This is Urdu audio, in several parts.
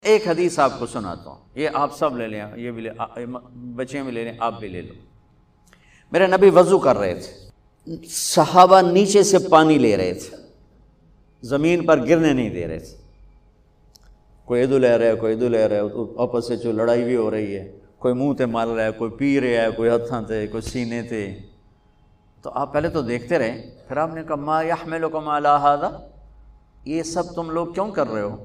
ایک حدیث آپ کو سناتا ہوں، یہ آپ سب لے لیں، یہ بھی بچے بھی لے لیں، آپ بھی لے لو۔ میرے نبی وضو کر رہے تھے، صحابہ نیچے سے پانی لے رہے تھے، زمین پر گرنے نہیں دے رہے تھے، کوئی ادھر لے رہا ہے، کوئی ادھر لے رہا ہے، آپس سے جو لڑائی بھی ہو رہی ہے، کوئی منہ تے مار رہا ہے، کوئی پی رہا ہے، کوئی ہتھاں تے، کوئی سینے تے۔ تو آپ پہلے تو دیکھتے رہے، پھر آپ نے کہا ما یحملکم علی ھذا، یہ سب تم لوگ کیوں کر رہے ہو؟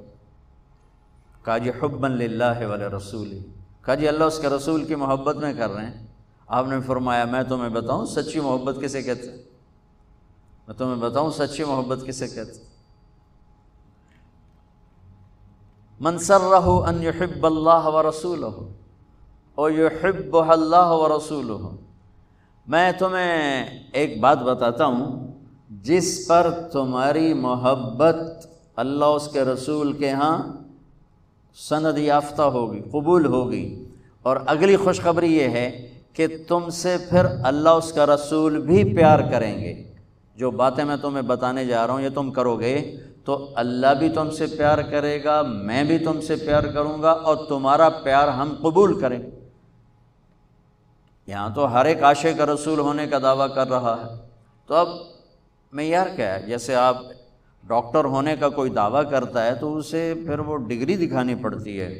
کہا جی حبا للہ ولرسولہ، کہا جی اللہ اس کے رسول کی محبت میں کر رہے ہیں۔ آپ نے فرمایا میں تمہیں بتاؤں سچی محبت کسے کہتے ہیں؟ میں تمہیں بتاؤں سچی محبت کسے کہتے ہیں؟ من سرہ ان یحب اللہ ورسولہ ویحبہ اللہ ورسولہ، میں تمہیں ایک بات بتاتا ہوں جس پر تمہاری محبت اللہ اس کے رسول کے ہاں سند یافتہ ہوگی، قبول ہوگی، اور اگلی خوشخبری یہ ہے کہ تم سے پھر اللہ اس کا رسول بھی پیار کریں گے۔ جو باتیں میں تمہیں بتانے جا رہا ہوں یہ تم کرو گے تو اللہ بھی تم سے پیار کرے گا، میں بھی تم سے پیار کروں گا، اور تمہارا پیار ہم قبول کریں گے۔ یہاں تو ہر ایک عاشق رسول ہونے کا دعویٰ کر رہا ہے، تو اب معیار کیا ہے؟ جیسے آپ ڈاکٹر ہونے کا کوئی دعویٰ کرتا ہے تو اسے پھر وہ ڈگری دکھانی پڑتی ہے،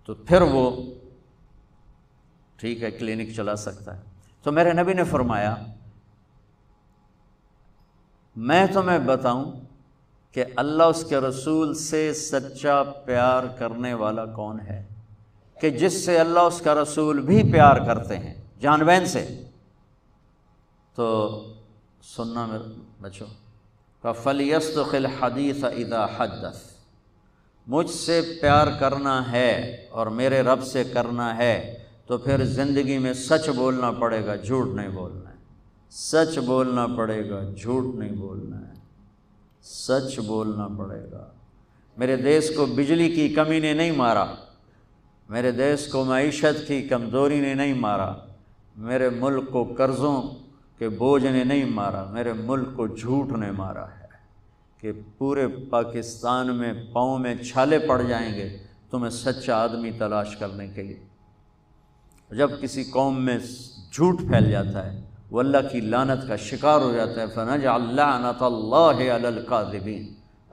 تو پھر وہ ٹھیک ہے کلینک چلا سکتا ہے۔ تو میرے نبی نے فرمایا میں تمہیں بتاؤں کہ اللہ اس کے رسول سے سچا پیار کرنے والا کون ہے، کہ جس سے اللہ اس کا رسول بھی پیار کرتے ہیں جان بین سے۔ تو سننا میرے بچوں، فَلْيَصْدُقِ الْحَدِيثَ إِذَا حَدَّثَ، مجھ سے پیار کرنا ہے اور میرے رب سے کرنا ہے تو پھر زندگی میں سچ بولنا پڑے گا، جھوٹ نہیں بولنا ہے۔ سچ بولنا پڑے گا، جھوٹ نہیں بولنا ہے، سچ بولنا پڑے گا۔ میرے دیس کو بجلی کی کمی نے نہیں مارا، میرے دیس کو معیشت کی کمزوری نے نہیں مارا، میرے ملک کو قرضوں کے بوجھ نے نہیں مارا، میرے ملک کو جھوٹ نے مارا ہے کہ پورے پاکستان میں پاؤں میں چھالے پڑ جائیں گے تمہیں سچا آدمی تلاش کرنے کے لیے۔ جب کسی قوم میں جھوٹ پھیل جاتا ہے وہ اللہ کی لعنت کا شکار ہو جاتا ہے، فَنَجْعَلْ لَعْنَةَ اللَّهِ عَلَى الْكَاذِبِينَ،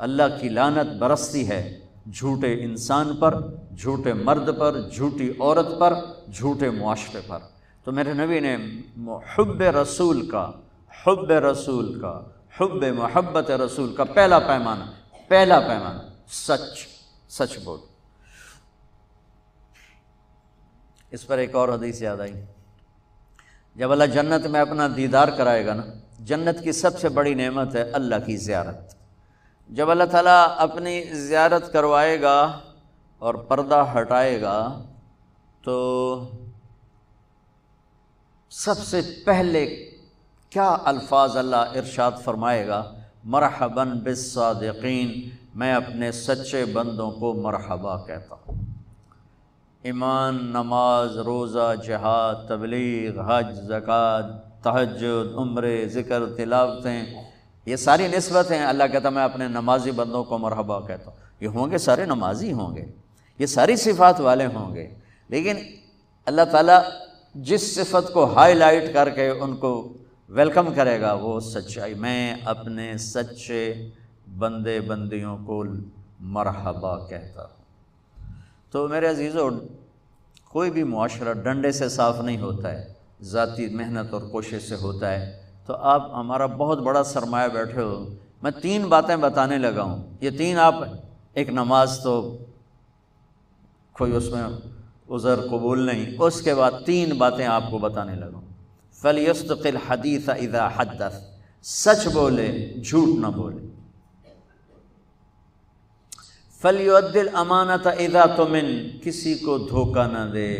اللہ کی لعنت برستی ہے جھوٹے انسان پر، جھوٹے مرد پر، جھوٹی عورت پر، جھوٹے معاشرے پر۔ تو میرے نبی نے حب رسول کا، حب رسول کا، حب محبت رسول کا پہلا پیمانہ سچ، سچ بول۔ اس پر ایک اور حدیث یاد آئی، جب اللہ جنت میں اپنا دیدار کرائے گا نا، جنت کی سب سے بڑی نعمت ہے اللہ کی زیارت۔ جب اللہ تعالیٰ اپنی زیارت کروائے گا اور پردہ ہٹائے گا تو سب سے پہلے کیا الفاظ اللہ ارشاد فرمائے گا؟ مرحباً بالصادقین، میں اپنے سچے بندوں کو مرحبا کہتا ہوں۔ ایمان، نماز، روزہ، جہاد، تبلیغ، حج، زکوٰۃ، تہجد، عمرے، ذکر، تلاوتیں، یہ ساری نسبتیں اللہ کہتا میں اپنے نمازی بندوں کو مرحبا کہتا ہوں۔ یہ ہوں گے سارے نمازی ہوں گے، یہ ساری صفات والے ہوں گے، لیکن اللہ تعالیٰ جس صفت کو ہائی لائٹ کر کے ان کو ویلکم کرے گا وہ سچائی، میں اپنے سچے بندے بندیوں کو مرحبا کہتا ہوں۔ تو میرے عزیزو، کوئی بھی معاشرہ ڈنڈے سے صاف نہیں ہوتا ہے، ذاتی محنت اور کوشش سے ہوتا ہے۔ تو آپ ہمارا بہت بڑا سرمایہ بیٹھے ہو، میں 3 باتیں بتانے لگا ہوں، یہ 3 آپ، ایک نماز تو کوئی اس میں عذر قبول نہیں، اس کے بعد 3 باتیں آپ کو بتانے لگا ہوں۔ فَلْيَصْدُقِ الْحَدِيثَ إِذَا حَدَّثَ، سچ بولے، جھوٹ نہ بولے۔ فَلْيُؤَدِّ الْأَمَانَةَ إِذَا تُؤْمِنَ، کسی کو دھوکہ نہ دے،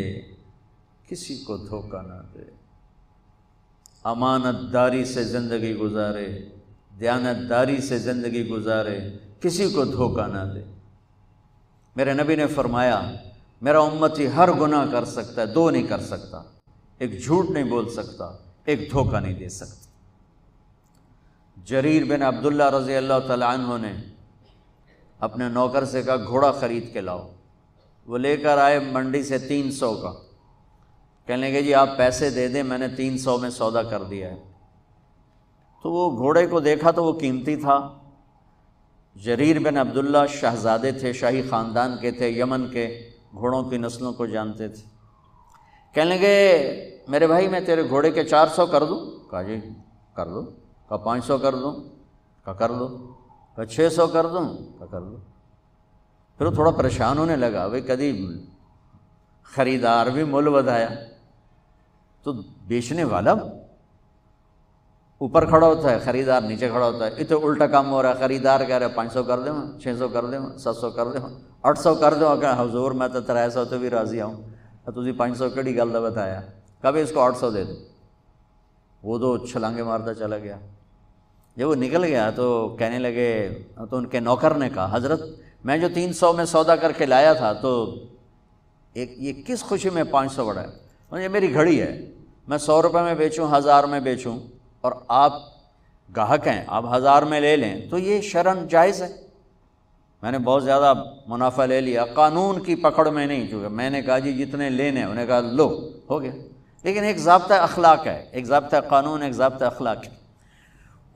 کسی کو دھوکہ نہ دے، امانت داری سے زندگی گزارے، دیانت داری سے زندگی گزارے، کسی کو دھوکہ نہ دے۔ میرے نبی نے فرمایا میرا امتی ہر گناہ کر سکتا ہے، 2 نہیں کر سکتا، ایک جھوٹ نہیں بول سکتا، ایک دھوکہ نہیں دے سکتا۔ جریر بن عبداللہ رضی اللہ تعالی عنہ نے اپنے نوکر سے کہا گھوڑا خرید کے لاؤ، وہ لے کر آئے منڈی سے 300 کا، کہنے لگے جی آپ پیسے دے دیں، میں نے 300 میں سودا کر دیا ہے۔ تو وہ گھوڑے کو دیکھا تو وہ قیمتی تھا، جریر بن عبداللہ شہزادے تھے، شاہی خاندان کے تھے، یمن کے گھوڑوں کی نسلوں کو جانتے تھے۔ کہنے لگے میرے بھائی میں تیرے گھوڑے کے 400 کر دوں؟ کہا جی کر دو۔ کہا 500 کر دوں؟ کہا کر دو۔ کہا 600 کر دوں؟ کہا کر دو۔ پھر وہ تھوڑا پریشان ہونے لگا، بھائی کدی خریدار بھی مول ودایا، تو بیچنے والا اوپر کھڑا ہوتا ہے، خریدار نیچے کھڑا ہوتا ہے، یہ تو الٹا کام ہو رہا ہے، خریدار کہہ رہے 500 کر دیں، 600 کر دیں، 700 کر دیں، 800 کر دو۔ کہ حضور میں تو 300 تو بھی راضی ہوں، تسی 500 کیڑی گل دا بتایا؟ کبھی اس کو 800 دے دو۔ وہ تو چھلانگے مارتا چلا گیا۔ جب وہ نکل گیا تو کہنے لگے، تو ان کے نوکر نے کہا حضرت میں جو 300 میں سودا کر کے لایا تھا تو یہ کس خوشی میں 500 بڑھا ہے؟ یہ میری گھڑی ہے، میں 100 روپے میں بیچوں، 1000 میں بیچوں، اور آپ گاہک ہیں، آپ 1000 میں لے لیں تو یہ شرعاً جائز ہے۔ میں نے بہت زیادہ منافع لے لیا، قانون کی پکڑ میں نہیں، چونکہ میں نے کہا جی جتنے لینے، انہیں کہا لو، ہو گیا۔ لیکن ایک ضابطہ اخلاق ہے، ایک ضابطہ قانون، ایک ضابطہ اخلاق ہے۔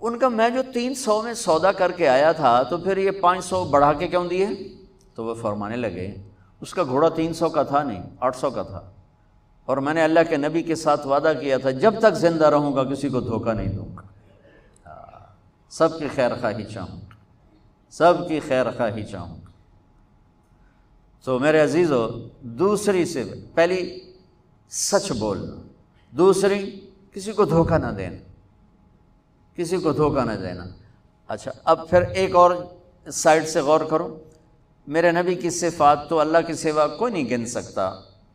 ان کا میں جو 300 میں سودا کر کے آیا تھا تو پھر یہ 500 بڑھا کے کیوں دیے؟ تو وہ فرمانے لگے اس کا گھوڑا 300 کا تھا نہیں، 800 کا تھا، اور میں نے اللہ کے نبی کے ساتھ وعدہ کیا تھا جب تک زندہ رہوں گا کسی کو دھوکہ نہیں دوں گا، سب کی خیر خواہی چاہوں گا، سب کی خیر خواہی چاہوں گا۔ تو میرے عزیزو، دوسری سے پہلی سچ بولنا، دوسری کسی کو دھوکہ نہ دینا، کسی کو دھوکہ نہ دینا۔ اچھا اب پھر ایک اور سائڈ سے غور کرو، میرے نبی کی صفات تو اللہ کی سوا کوئی نہیں گن سکتا،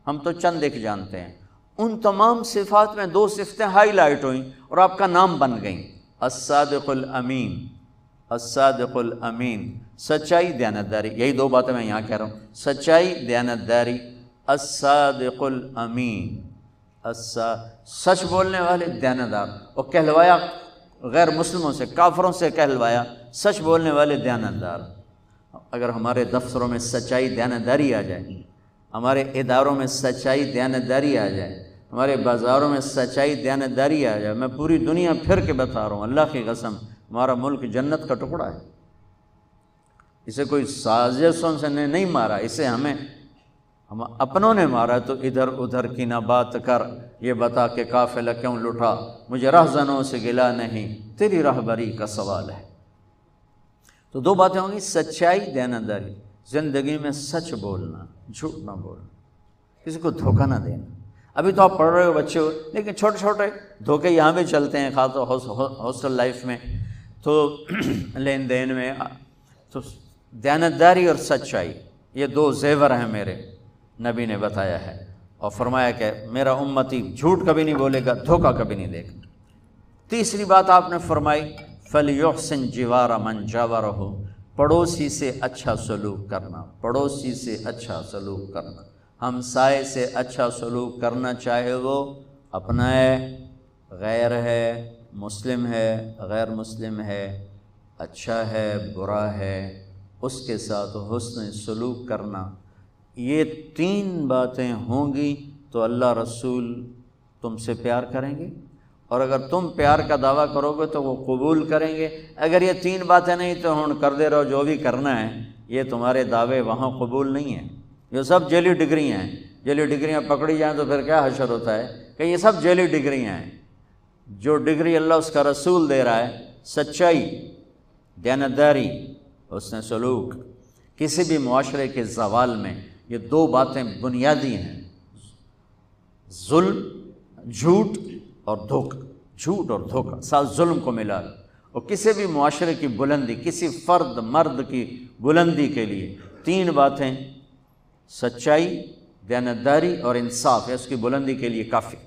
ہم تو چند ایک جانتے ہیں، ان تمام صفات میں 2 صفتیں ہائی لائٹ ہوئیں اور آپ کا نام بن گئیں، الصادق الامین، الصادق الامین، سچائی دیانتداری، یہی 2 باتیں میں یہاں کہہ رہا ہوں، سچائی دیانتداری، الصادق الامین، سچ بولنے والے دیانتدار، اور کہلوایا غیر مسلموں سے، کافروں سے کہلوایا سچ بولنے والے دیانتدار۔ اگر ہمارے دفتروں میں سچائی دیانتداری آ جائے، ہمارے اداروں میں سچائی دیانتداری آ جائے، ہمارے بازاروں میں سچائی دیانتداری آ جائے، میں پوری دنیا پھر کے بتا رہا ہوں، اللہ کی قسم ہمارا ملک جنت کا ٹکڑا ہے۔ اسے کوئی سازشوں سے نہیں مارا، اسے ہم اپنوں نے مارا، تو ادھر ادھر کی نہ بات کر، یہ بتا کہ قافلہ کیوں لٹا، مجھے رہزنوں سے گلا نہیں، تیری راہبری کا سوال ہے۔ تو 2 باتیں ہوں گی، سچائی دیانتداری، زندگی میں سچ بولنا، جھوٹ نہ بولنا، کسی کو دھوکہ نہ دینا۔ ابھی تو آپ پڑھ رہے ہو بچے ہو، لیکن چھوٹے چھوٹے دھوکے یہاں بھی چلتے ہیں، خاص طور ہاسٹل لائف میں، تو لین دین میں، تو دیانتداری اور سچائی یہ 2 زیور ہیں میرے، نبی نے بتایا ہے، اور فرمایا کہ میرا امتی جھوٹ کبھی نہیں بولے گا، دھوکہ کبھی نہیں دے گا۔ تیسری بات آپ نے فرمائی فَلْيُحْسِنْ جِوَارَ مَنْ جَاوَرَهُ، پڑوسی سے اچھا سلوک کرنا، پڑوسی سے اچھا سلوک کرنا، ہمسائے سے اچھا سلوک کرنا، چاہے وہ اپنا ہے، غیر ہے، مسلم ہے، غیر مسلم ہے، اچھا ہے، برا ہے، اس کے ساتھ حسن سلوک کرنا۔ یہ 3 باتیں ہوں گی تو اللہ رسول تم سے پیار کریں گے، اور اگر تم پیار کا دعویٰ کرو گے تو وہ قبول کریں گے۔ اگر یہ 3 باتیں نہیں تو ہن کر دے رہو جو بھی کرنا ہے، یہ تمہارے دعوے وہاں قبول نہیں ہیں، یہ سب جعلی ڈگریاں ہیں۔ جعلی ڈگریاں پکڑی جائیں تو پھر کیا حشر ہوتا ہے کہ یہ سب جعلی ڈگریاں ہیں۔ جو ڈگری اللہ اس کا رسول دے رہا ہے، سچائی، دیانتداری، حسن سلوک، کسی بھی معاشرے کے زوال میں یہ 2 باتیں بنیادی ہیں، ظلم، جھوٹ اور دھوکہ، جھوٹ اور دھوکہ، ساتھ ظلم کو ملا، اور کسی بھی معاشرے کی بلندی، کسی فرد مرد کی بلندی کے لیے 3 باتیں، سچائی، دیانتداری اور انصاف، ہے اس کی بلندی کے لیے کافی۔